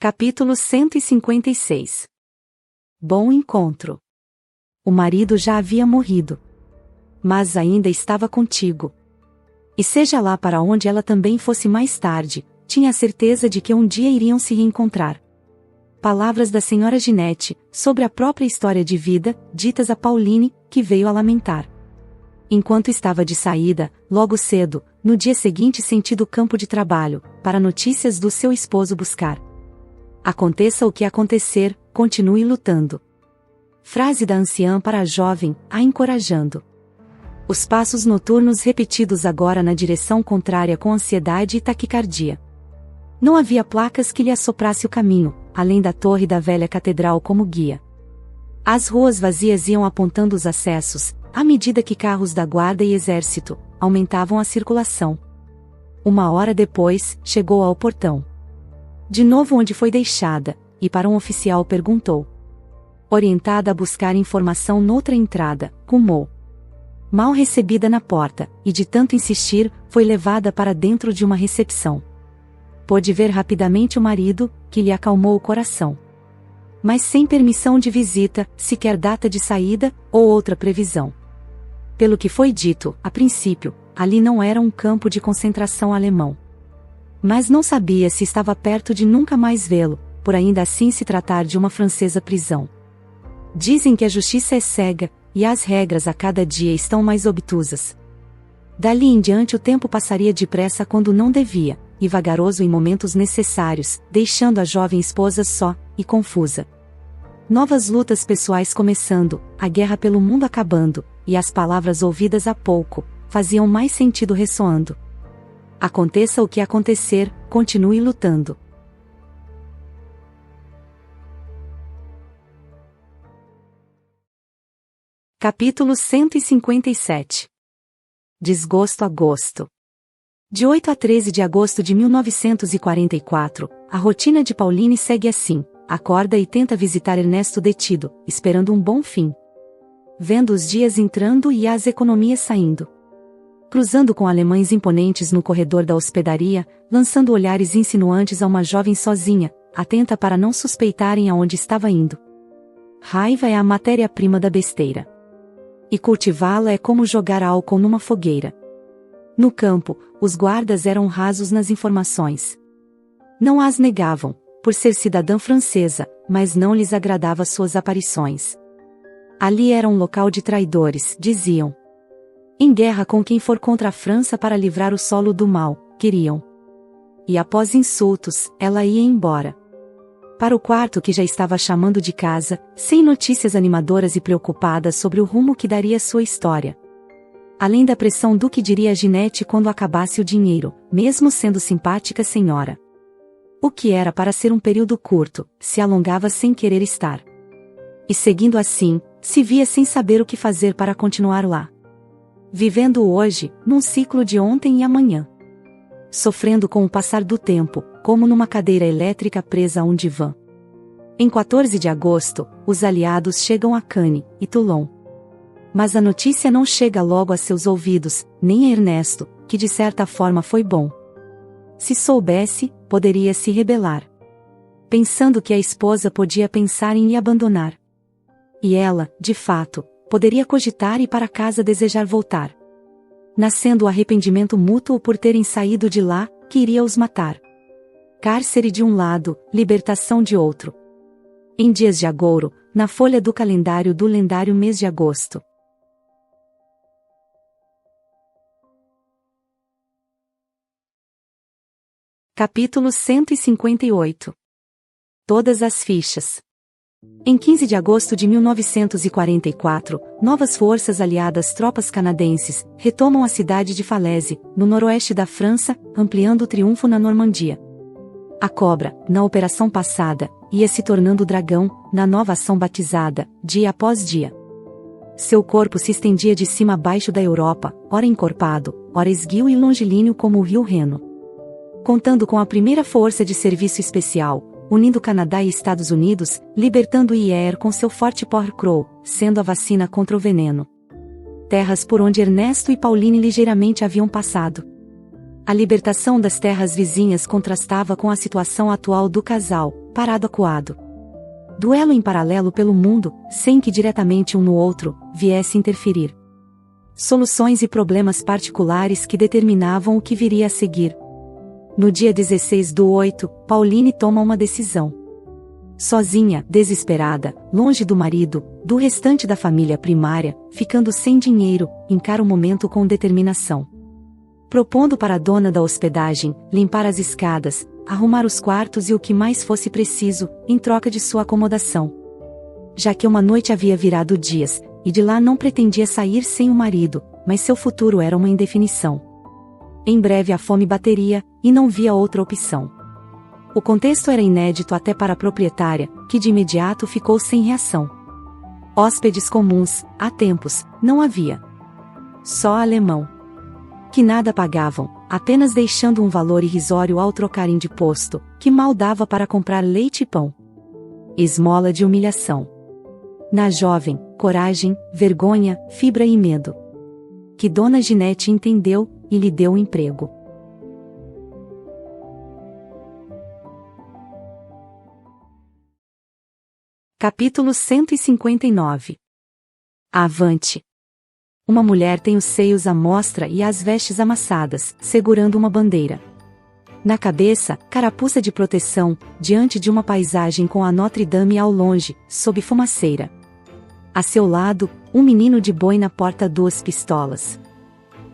Capítulo 156. Bom encontro. O marido já havia morrido, mas ainda estava contigo. E seja lá para onde ela também fosse mais tarde, tinha a certeza de que um dia iriam se reencontrar. Palavras da senhora Ginette, sobre a própria história de vida, ditas a Pauline, que veio a lamentar. Enquanto estava de saída, logo cedo, no dia seguinte sentido campo de trabalho, para notícias do seu esposo buscar. Aconteça o que acontecer, continue lutando. Frase da anciã para a jovem, a encorajando. Os passos noturnos repetidos agora na direção contrária com ansiedade e taquicardia. Não havia placas que lhe assoprasse o caminho, além da torre da velha catedral como guia. As ruas vazias iam apontando os acessos, à medida que carros da guarda e exército aumentavam a circulação. Uma hora depois, chegou ao portão. De novo onde foi deixada, e para um oficial perguntou. Orientada a buscar informação noutra entrada, rumou. Mal recebida na porta, e de tanto insistir, foi levada para dentro de uma recepção. Pôde ver rapidamente o marido, que lhe acalmou o coração. Mas sem permissão de visita, sequer data de saída, ou outra previsão. Pelo que foi dito, a princípio, ali não era um campo de concentração alemão. Mas não sabia se estava perto de nunca mais vê-lo, por ainda assim se tratar de uma francesa prisão. Dizem que a justiça é cega, e as regras a cada dia estão mais obtusas. Dali em diante o tempo passaria depressa quando não devia, e vagaroso em momentos necessários, deixando a jovem esposa só, e confusa. Novas lutas pessoais começando, a guerra pelo mundo acabando, e as palavras ouvidas há pouco, faziam mais sentido ressoando. Aconteça o que acontecer, continue lutando. Capítulo 157. Desgosto a gosto. De 8 a 13 de agosto de 1944, a rotina de Pauline segue assim: acorda e tenta visitar Ernesto detido, esperando um bom fim. Vendo os dias entrando e as economias saindo. Cruzando com alemães imponentes no corredor da hospedaria, lançando olhares insinuantes a uma jovem sozinha, atenta para não suspeitarem aonde estava indo. Raiva é a matéria-prima da besteira. E cultivá-la é como jogar álcool numa fogueira. No campo, os guardas eram rasos nas informações. Não as negavam, por ser cidadã francesa, mas não lhes agradava suas aparições. Ali era um local de traidores, diziam. Em guerra com quem for contra a França para livrar o solo do mal, queriam. E após insultos, ela ia embora. Para o quarto que já estava chamando de casa, sem notícias animadoras e preocupada sobre o rumo que daria sua história. Além da pressão do que diria a Ginette quando acabasse o dinheiro, mesmo sendo simpática senhora. O que era para ser um período curto, se alongava sem querer estar. E seguindo assim, se via sem saber o que fazer para continuar lá. Vivendo o hoje, num ciclo de ontem e amanhã. Sofrendo com o passar do tempo, como numa cadeira elétrica presa a um divã. Em 14 de agosto, os aliados chegam a Cannes e Toulon. Mas a notícia não chega logo a seus ouvidos, nem a Ernesto, que de certa forma foi bom. Se soubesse, poderia se rebelar. Pensando que a esposa podia pensar em lhe abandonar. E ela, de fato, poderia cogitar e para casa desejar voltar. Nascendo o arrependimento mútuo por terem saído de lá, que iria os matar. Cárcere de um lado, libertação de outro. Em dias de agouro, na folha do calendário do lendário mês de agosto. Capítulo 158. Todas as fichas. Em 15 de agosto de 1944, novas forças aliadas tropas canadenses, retomam a cidade de Falaise, no noroeste da França, ampliando o triunfo na Normandia. A cobra, na operação passada, ia se tornando dragão, na nova ação batizada, dia após dia. Seu corpo se estendia de cima a baixo da Europa, ora encorpado, ora esguio e longilíneo como o rio Reno. Contando com a primeira força de serviço especial, unindo Canadá e Estados Unidos, libertando Hyères com seu forte Port-Crow, sendo a vacina contra o veneno. Terras por onde Ernesto e Pauline ligeiramente haviam passado. A libertação das terras vizinhas contrastava com a situação atual do casal, parado acuado. Duelo em paralelo pelo mundo, sem que diretamente um no outro viesse interferir. Soluções e problemas particulares que determinavam o que viria a seguir. No dia 16/8, Pauline toma uma decisão. Sozinha, desesperada, longe do marido, do restante da família primária, ficando sem dinheiro, encara o momento com determinação. Propondo para a dona da hospedagem limpar as escadas, arrumar os quartos e o que mais fosse preciso, em troca de sua acomodação. Já que uma noite havia virado dias, e de lá não pretendia sair sem o marido, mas seu futuro era uma indefinição. Em breve a fome bateria, e não via outra opção. O contexto era inédito até para a proprietária, que de imediato ficou sem reação. Hóspedes comuns, há tempos, não havia. Só alemão. Que nada pagavam, apenas deixando um valor irrisório ao trocarem de posto, que mal dava para comprar leite e pão. Esmola de humilhação. Na jovem, coragem, vergonha, fibra e medo. Que Dona Ginete entendeu, e lhe deu um emprego. Capítulo 159. Avante. Uma mulher tem os seios à mostra e as vestes amassadas, segurando uma bandeira. Na cabeça, carapuça de proteção, diante de uma paisagem com a Notre Dame ao longe, sob fumaceira. A seu lado, um menino de boi na porta, 2 pistolas.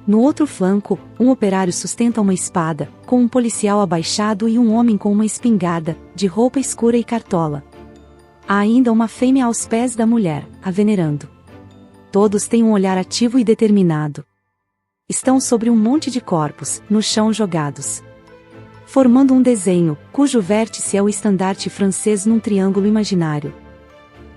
No outro flanco, um operário sustenta uma espada, com um policial abaixado e um homem com uma espingarda, de roupa escura e cartola. Há ainda uma fêmea aos pés da mulher, a venerando. Todos têm um olhar ativo e determinado. Estão sobre um monte de corpos, no chão jogados. Formando um desenho, cujo vértice é o estandarte francês num triângulo imaginário.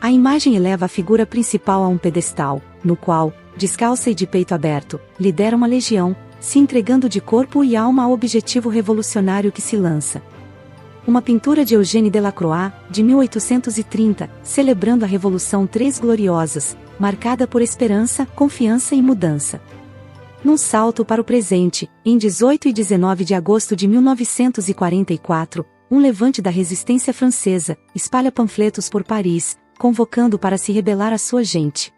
A imagem eleva a figura principal a um pedestal, no qual, descalça e de peito aberto, lidera uma legião, se entregando de corpo e alma ao objetivo revolucionário que se lança. Uma pintura de Eugène Delacroix, de 1830, celebrando a Revolução Três Gloriosas, marcada por esperança, confiança e mudança. Num salto para o presente, em 18 e 19 de agosto de 1944, um levante da resistência francesa espalha panfletos por Paris, convocando para se rebelar a sua gente.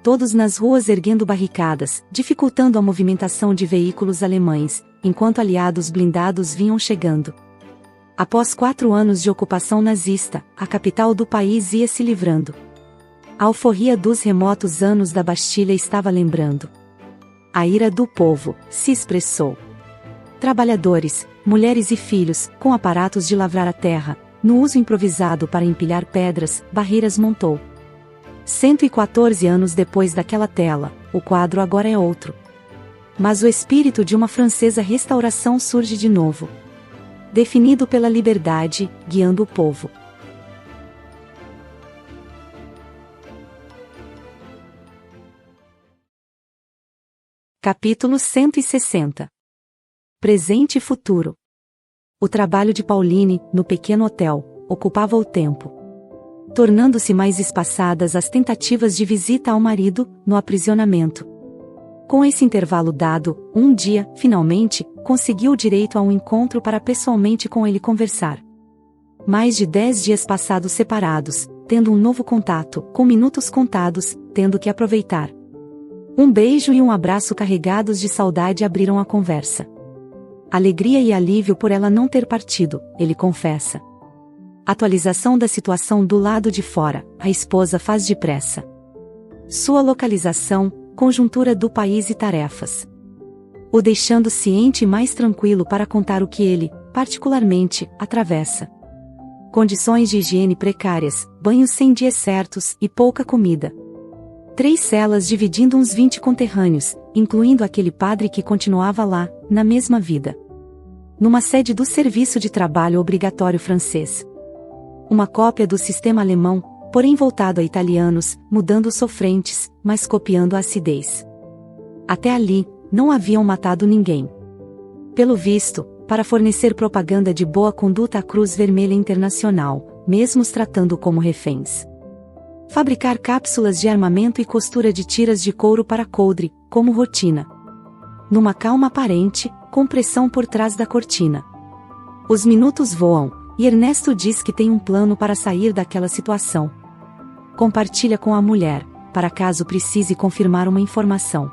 Todos nas ruas erguendo barricadas, dificultando a movimentação de veículos alemães, enquanto aliados blindados vinham chegando. Após 4 anos de ocupação nazista, a capital do país ia se livrando. A alforria dos remotos anos da Bastilha estava lembrando. A ira do povo se expressou. Trabalhadores, mulheres e filhos, com aparatos de lavrar a terra, no uso improvisado para empilhar pedras, barreiras montou. 114 anos depois daquela tela, o quadro agora é outro. Mas o espírito de uma francesa restauração surge de novo. Definido pela liberdade, guiando o povo. Capítulo 160. Presente e futuro. O trabalho de Pauline, no pequeno hotel, ocupava o tempo. Tornando-se mais espaçadas as tentativas de visita ao marido, no aprisionamento. Com esse intervalo dado, um dia, finalmente, conseguiu o direito a um encontro para pessoalmente com ele conversar. Mais de 10 dias passados separados, tendo um novo contato, com minutos contados, tendo que aproveitar. Um beijo e um abraço carregados de saudade abriram a conversa. Alegria e alívio por ela não ter partido, ele confessa. Atualização da situação do lado de fora, a esposa faz depressa. Sua localização, conjuntura do país e tarefas. O deixando ciente e mais tranquilo para contar o que ele, particularmente, atravessa. Condições de higiene precárias, banhos sem dias certos e pouca comida. 3 celas dividindo uns 20 conterrâneos, incluindo aquele padre que continuava lá, na mesma vida. Numa sede do serviço de trabalho obrigatório francês. Uma cópia do sistema alemão, porém voltado a italianos, mudando os sofrentes, mas copiando a acidez. Até ali, não haviam matado ninguém. Pelo visto, para fornecer propaganda de boa conduta à Cruz Vermelha Internacional, mesmo os tratando como reféns. Fabricar cápsulas de armamento e costura de tiras de couro para coldre, como rotina. Numa calma aparente, com pressão por trás da cortina. Os minutos voam, e Ernesto diz que tem um plano para sair daquela situação. Compartilha com a mulher, para caso precise confirmar uma informação.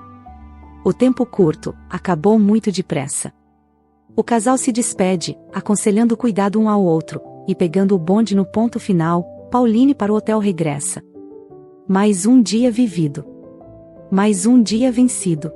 O tempo curto, acabou muito depressa. O casal se despede, aconselhando cuidado um ao outro, e pegando o bonde no ponto final, Pauline para o hotel regressa. Mais um dia vivido. Mais um dia vencido.